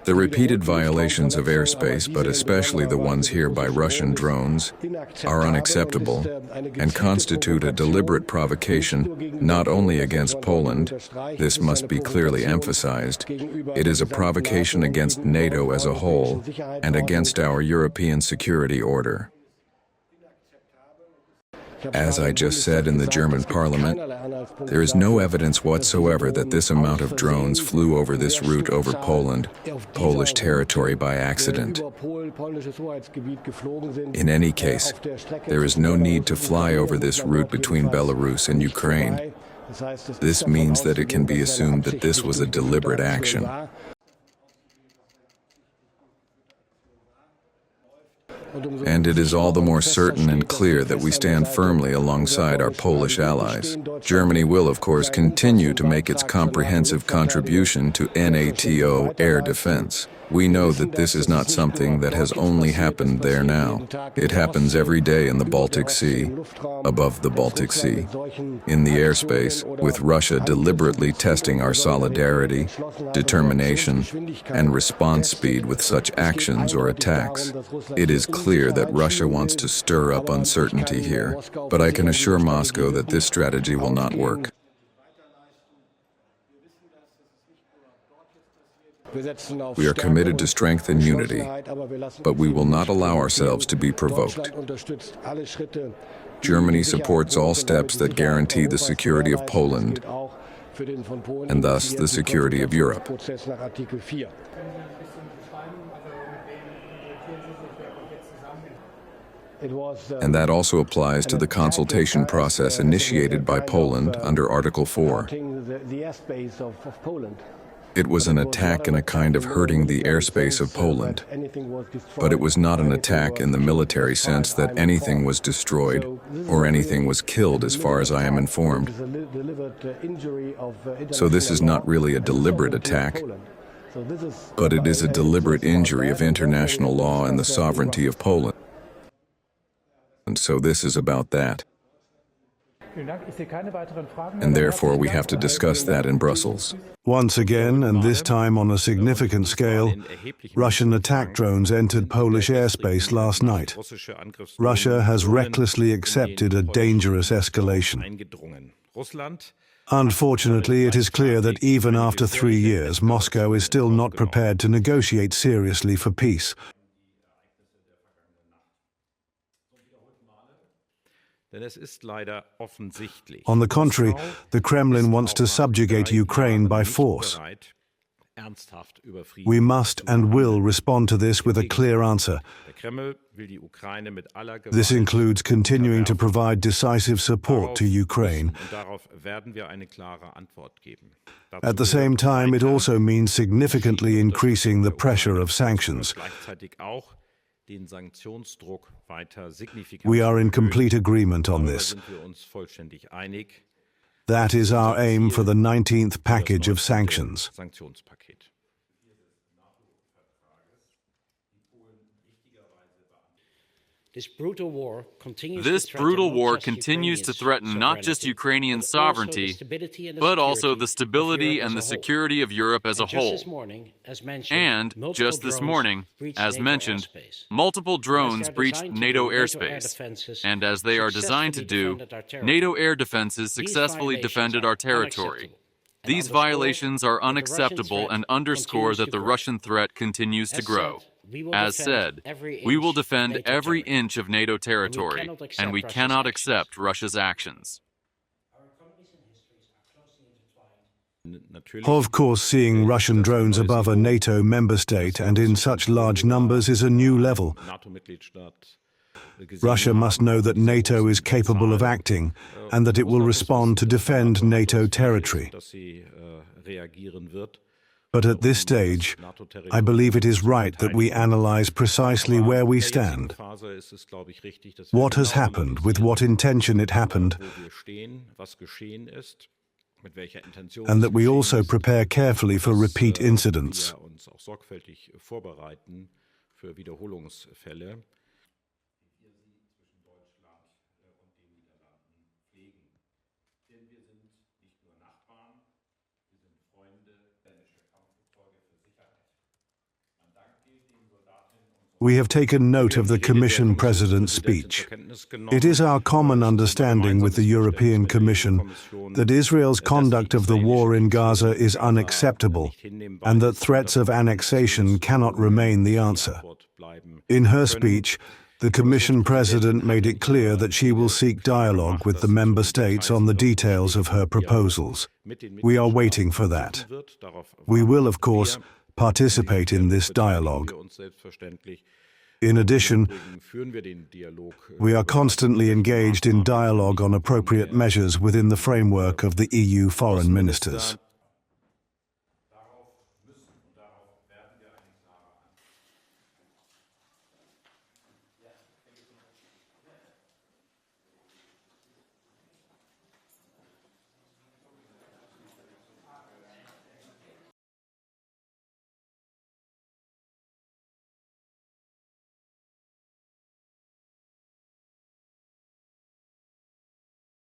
The repeated violations of airspace, but especially the ones here by Russian drones, are unacceptable and constitute a deliberate provocation not only against Poland, this must be clearly emphasized, it is a provocation against NATO as a whole and against our European security order. As I just said in the German parliament, there is no evidence whatsoever that this amount of drones flew over this route over Poland, Polish territory by accident. In any case, there is no need to fly over this route between Belarus and Ukraine. This means that it can be assumed that this was a deliberate action. And it is all the more certain and clear that we stand firmly alongside our Polish allies. Germany will, of course, continue to make its comprehensive contribution to NATO air defense. We know that this is not something that has only happened there now. It happens every day in the Baltic Sea, above the Baltic Sea, in the airspace, with Russia deliberately testing our solidarity, determination, and response speed with such actions or attacks. It is clear that Russia wants to stir up uncertainty here, but I can assure Moscow that this strategy will not work. We are committed to strength and unity, but we will not allow ourselves to be provoked. Germany supports all steps that guarantee the security of Poland and thus the security of Europe. And that also applies to the consultation process initiated by Poland under Article 4. It was an attack in a kind of hurting the airspace of Poland, but it was not an attack in the military sense that anything was destroyed or anything was killed as far as I am informed. So this is not really a deliberate attack, but it is a deliberate injury of international law and the sovereignty of Poland. And so this is about that. And therefore we have to discuss that in Brussels. Once again, and this time on a significant scale, Russian attack drones entered Polish airspace last night. Russia has recklessly accepted a dangerous escalation. Unfortunately, it is clear that even after 3 years, Moscow is still not prepared to negotiate seriously for peace. On the contrary, the Kremlin wants to subjugate Ukraine by force. We must and will respond to this with a clear answer. This includes continuing to provide decisive support to Ukraine. At the same time, it also means significantly increasing the pressure of sanctions. We are in complete agreement on this. That is our aim for the 19th package of sanctions. This brutal war continues to threaten not just Ukrainian sovereignty, but also the stability and the security of Europe as a whole. And just this morning, as mentioned, multiple drones breached NATO airspace. And as they are designed to do, NATO air defenses successfully defended our territory. These violations are unacceptable and underscore that the Russian threat continues to grow. As said, we will defend every inch of NATO territory, and we cannot accept Russia's actions. Of course, seeing Russian drones above a NATO member state and in such large numbers is a new level. Russia must know that NATO is capable of acting and that it will respond to defend NATO territory. But at this stage, I believe it is right that we analyze precisely where we stand, what has happened, with what intention it happened, and that we also prepare carefully for repeat incidents. We have taken note of the Commission President's speech. It is our common understanding with the European Commission that Israel's conduct of the war in Gaza is unacceptable and that threats of annexation cannot remain the answer. In her speech, the Commission President made it clear that she will seek dialogue with the member states on the details of her proposals. We are waiting for that. We will, of course, participate in this dialogue. In addition, we are constantly engaged in dialogue on appropriate measures within the framework of the EU foreign ministers.